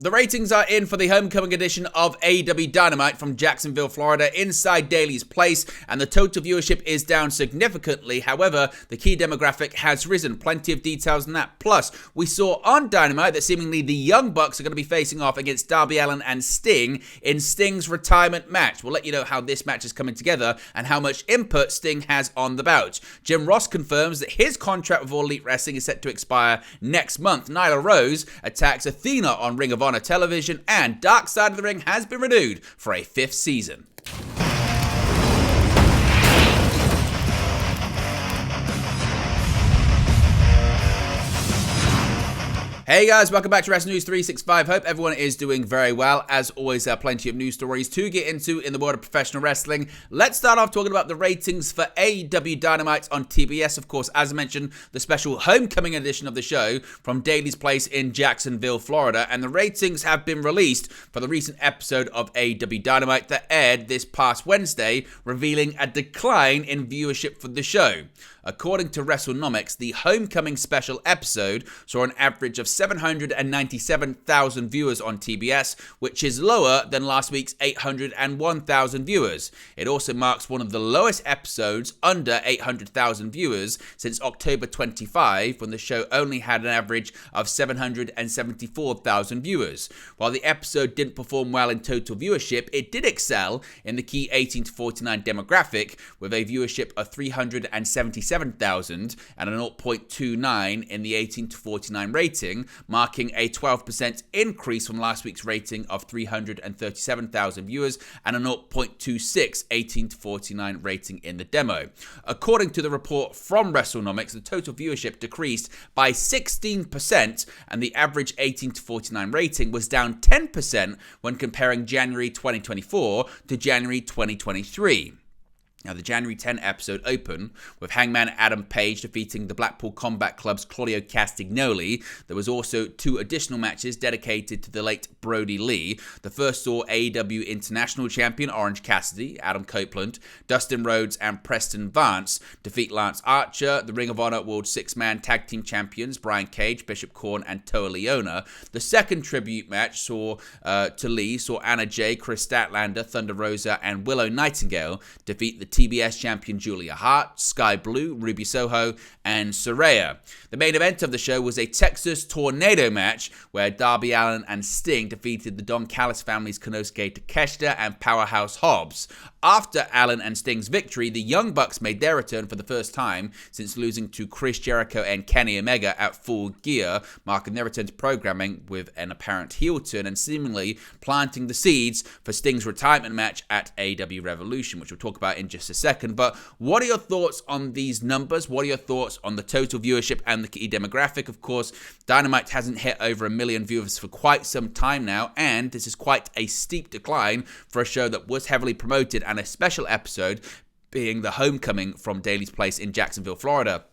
The ratings are in for the homecoming edition of AEW Dynamite from Jacksonville, Florida, inside Daily's Place, and the total viewership is down significantly. However, the key demographic has risen. Plenty of details on that. Plus, we saw on Dynamite that seemingly the Young Bucks are going to be facing off against Darby Allin and Sting in Sting's retirement match. We'll let you know how this match is coming together and how much input Sting has on the bout. Jim Ross confirms that his contract with All Elite Wrestling is set to expire next month. Nyla Rose attacks Athena on Ring of Honor television, and Dark Side of the Ring has been renewed for a 5th season. Hey guys, welcome back to Wrestling News 365. Hope everyone is doing very well. As always, there are plenty of news stories to get into in the world of professional wrestling. Let's start off talking about the ratings for AEW Dynamite on TBS. Of course, as I mentioned, the special homecoming edition of the show from Daily's Place in Jacksonville, Florida. And the ratings have been released for the recent episode of AEW Dynamite that aired this past Wednesday, revealing a decline in viewership for the show. According to WrestleNomics, the homecoming special episode saw an average of 797,000 viewers on TBS, which is lower than last week's 801,000 viewers. It also marks one of the lowest episodes under 800,000 viewers since October 25, when the show only had an average of 774,000 viewers. While the episode didn't perform well in total viewership, it did excel in the key 18 to 49 demographic with a viewership of 377,000 and a 0.29 in the 18 to 49 rating, marking a 12% increase from last week's rating of 337,000 viewers and a 0.26 18 to 49 rating in the demo. According to the report from WrestleNomics, the total viewership decreased by 16% and the average 18 to 49 rating was down 10% when comparing January 2024 to January 2023. Now, the January 10 episode opened with Hangman Adam Page defeating the Blackpool Combat Club's Claudio Castagnoli. There was also 2 additional matches dedicated to the late Brody Lee. The first saw AEW International Champion Orange Cassidy, Adam Copeland, Dustin Rhodes, and Preston Vance defeat Lance Archer, the Ring of Honor World 6-Man Tag Team Champions Brian Cage, Bishop Corn, and Toa Leona. The second tribute match to Lee saw Anna Jay, Chris Statlander, Thunder Rosa, and Willow Nightingale defeat the TBS champion Julia Hart, Sky Blue, Ruby Soho, and Saraya. The main event of the show was a Texas Tornado match where Darby Allin and Sting defeated the Don Callis family's Konosuke Takeshita and Powerhouse Hobbs. After Allin and Sting's victory, the Young Bucks made their return for the first time since losing to Chris Jericho and Kenny Omega at Full Gear, marking their return to programming with an apparent heel turn and seemingly planting the seeds for Sting's retirement match at AEW Revolution, which we'll talk about in just a second. But what are your thoughts on these numbers? What are your thoughts on the total viewership and the key demographic? Of course, Dynamite hasn't hit over 1 million viewers for quite some time now, and this is quite a steep decline for a show that was heavily promoted, and a special episode being the homecoming from Daily's Place in Jacksonville, Florida.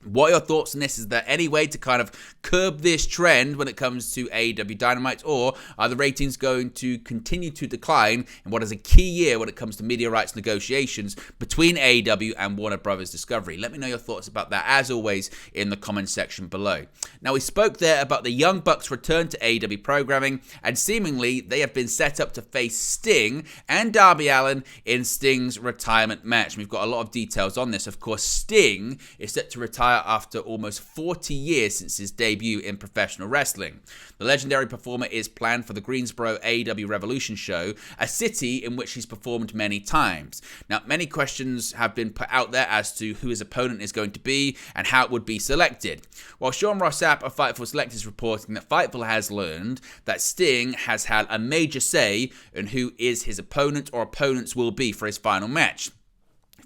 What are your thoughts on this? Is there any way to kind of curb this trend when it comes to AEW Dynamite, or are the ratings going to continue to decline in what is a key year when it comes to media rights negotiations between AEW and Warner Brothers Discovery? Let me know your thoughts about that, as always, in the comments section below. Now, we spoke there about the Young Bucks' return to AEW programming, and seemingly they have been set up to face Sting and Darby Allin in Sting's retirement match. We've got a lot of details on this. Of course, Sting is set to retire after almost 40 years since his debut in professional wrestling. The legendary performer is planned for the Greensboro AEW Revolution show, a city in which he's performed many times. Now, many questions have been put out there as to who his opponent is going to be and how it would be selected. While Sean Ross Sapp of Fightful Select is reporting that Fightful has learned that Sting has had a major say in who is his opponent or opponents will be for his final match.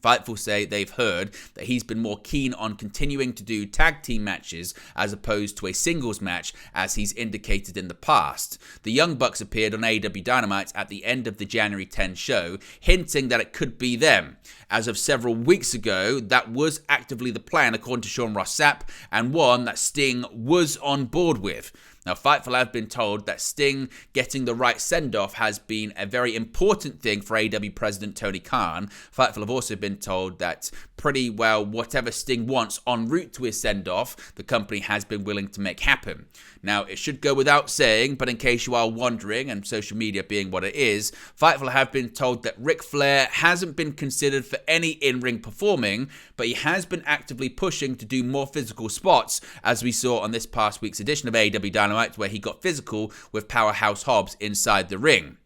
Fightful say they've heard that he's been more keen on continuing to do tag team matches as opposed to a singles match, as he's indicated in the past. The Young Bucks appeared on AEW Dynamite at the end of the January 10 show, hinting that it could be them. As of several weeks ago, that was actively the plan according to Sean Ross Sapp, and one that Sting was on board with. Now, Fightful have been told that Sting getting the right send-off has been a very important thing for AEW President Tony Khan. Fightful have also been told that pretty well whatever Sting wants en route to his send-off, the company has been willing to make happen. Now, it should go without saying, but in case you are wondering, and social media being what it is, Fightful have been told that Ric Flair hasn't been considered for any in-ring performing, but he has been actively pushing to do more physical spots, as we saw on this past week's edition of AEW Dynamite, where he got physical with Powerhouse Hobbs inside the ring.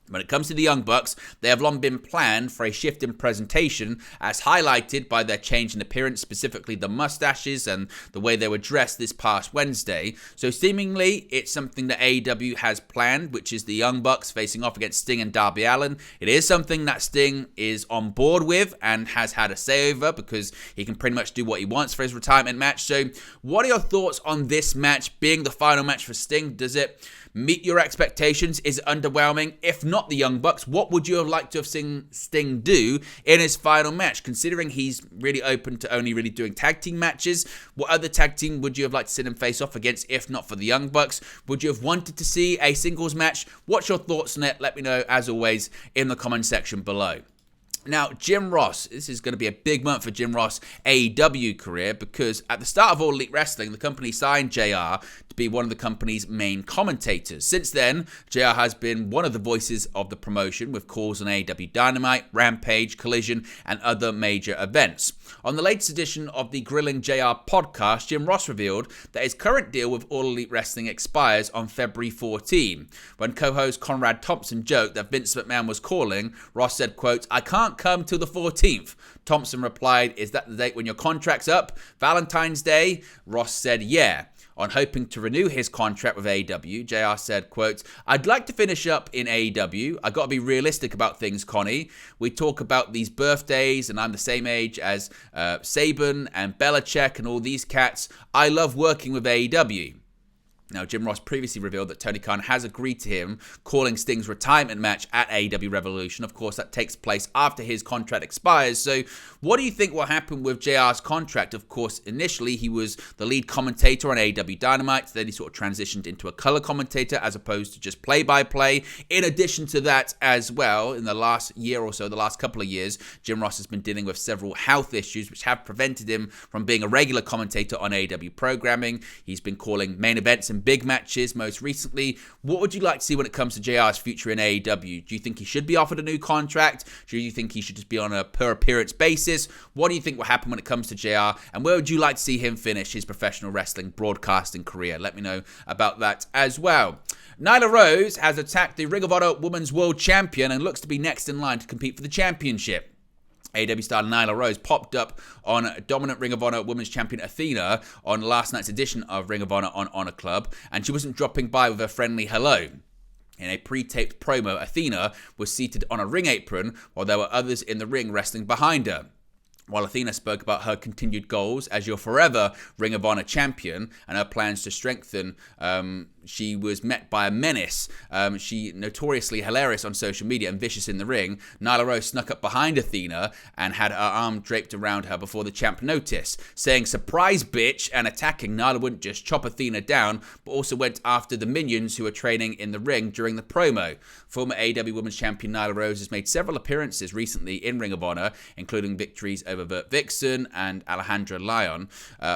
When it comes to the Young Bucks, they have long been planned for a shift in presentation, as highlighted by their change in appearance, specifically the mustaches and the way they were dressed this past Wednesday. So seemingly, it's something that AEW has planned, which is the Young Bucks facing off against Sting and Darby Allin. It is something that Sting is on board with and has had a say over, because he can pretty much do what he wants for his retirement match. So what are your thoughts on this match being the final match for Sting? Does it meet your expectations? Is it underwhelming? If not the Young Bucks, what would you have liked to have seen Sting do in his final match? Considering he's really open to only really doing tag team matches, what other tag team would you have liked to see him face off against if not for the Young Bucks? Would you have wanted to see a singles match? What's your thoughts on it? Let me know, as always, in the comment section below. Now, Jim Ross, this is going to be a big month for Jim Ross' AEW career, because at the start of All Elite Wrestling, the company signed JR to be one of the company's main commentators. Since then, JR has been one of the voices of the promotion, with calls on AEW Dynamite, Rampage, Collision, and other major events. On the latest edition of the Grilling JR podcast, Jim Ross revealed that his current deal with All Elite Wrestling expires on February 14. When co-host Conrad Thompson joked that Vince McMahon was calling, Ross said, quote, "I can't come till the 14th. Thompson replied, "Is that the date when your contract's up? Valentine's Day?" Ross said, "Yeah." On hoping to renew his contract with AEW, JR said, quote, "I'd like to finish up in AEW. I got to be realistic about things, Connie. We talk about these birthdays, and I'm the same age as Saban and Belichick and all these cats. I love working with AEW." Now, Jim Ross previously revealed that Tony Khan has agreed to him calling Sting's retirement match at AEW Revolution. Of course, that takes place after his contract expires. So what do you think will happen with JR's contract? Of course, initially he was the lead commentator on AEW Dynamite. Then he sort of transitioned into a color commentator as opposed to just play-by-play. In addition to that as well, in the last year or so, the last couple of years, Jim Ross has been dealing with several health issues which have prevented him from being a regular commentator on AEW programming. He's been calling main events and big matches most recently. What would you like to see when it comes to JR's future in AEW? Do you think he should be offered a new contract? Do you think he should just be on a per appearance basis? What do you think will happen when it comes to JR? And where would you like to see him finish his professional wrestling broadcasting career? Let me know about that as well. Nyla Rose has attacked the Ring of Honor Women's World Champion and looks to be next in line to compete for the championship. AEW star Nyla Rose popped up on dominant Ring of Honor Women's Champion Athena on last night's edition of Ring of Honor on Honor Club, and she wasn't dropping by with a friendly hello. In a pre-taped promo, Athena was seated on a ring apron while there were others in the ring wrestling behind her. While Athena spoke about her continued goals as your forever Ring of Honor champion and her plans to strengthen, she was met by a menace. She notoriously hilarious on social media and vicious in the ring. Nyla Rose snuck up behind Athena and had her arm draped around her before the champ noticed, saying "surprise bitch" and attacking. Nyla wouldn't just chop Athena down, but also went after the minions who were training in the ring during the promo. Former AEW Women's Champion Nyla Rose has made several appearances recently in Ring of Honor, including victories over Vert Vixen and Alejandra Lyon.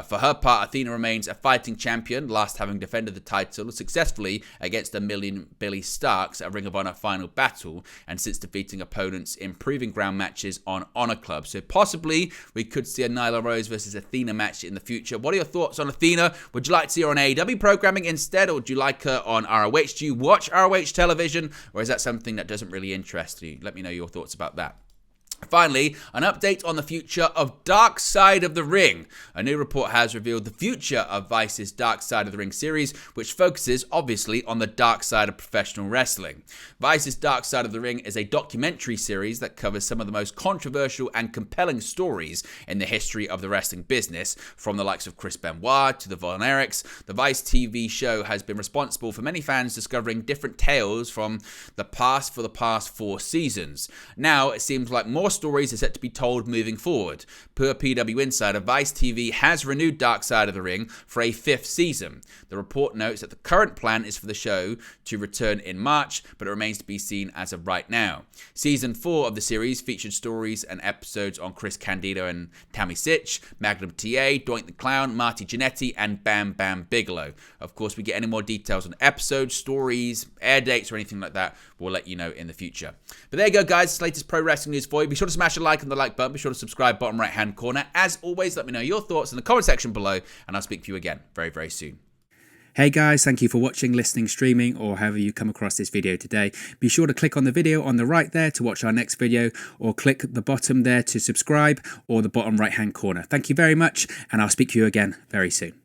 For her part, Athena remains a fighting champion, last having defended the title successfully against a Million Billy Starks at Ring of Honor Final Battle, and since defeating opponents in Proving Ground matches on Honor Club. So possibly we could see a Nyla Rose versus Athena match in the future. What are your thoughts on Athena? Would you like to see her on AEW programming instead, or would you like her on ROH? Do you watch ROH television, or is that something that doesn't really interest you? Let me know your thoughts about that. Finally, an update on the future of Dark Side of the Ring. A new report has revealed the future of Vice's Dark Side of the Ring series, which focuses, obviously, on the dark side of professional wrestling. Vice's Dark Side of the Ring is a documentary series that covers some of the most controversial and compelling stories in the history of the wrestling business, from the likes of Chris Benoit to the Von Erichs. The Vice TV show has been responsible for many fans discovering different tales from the past for the past 4 seasons. Now, it seems like more stories are set to be told moving forward. Per PW Insider, Vice TV has renewed Dark Side of the Ring for a 5th season. The report notes that the current plan is for the show to return in March, but it remains to be seen as of right now. Season 4 of the series featured stories and episodes on Chris Candido and Tammy Sitch, Magnum TA, Doink the Clown, Marty Jannetty, and Bam Bam Bigelow. Of course, we get any more details on episodes, stories, air dates, or anything like that, we'll let you know in the future. But there you go, guys. It's the latest pro wrestling news for you. Be sure to smash a like on the like button. Be sure to subscribe, bottom right-hand corner. As always, let me know your thoughts in the comment section below, and I'll speak to you again very, very soon. Hey guys, thank you for watching, listening, streaming, or however you come across this video today. Be sure to click on the video on the right there to watch our next video, or click the bottom there to subscribe, or the bottom right-hand corner. Thank you very much, and I'll speak to you again very soon.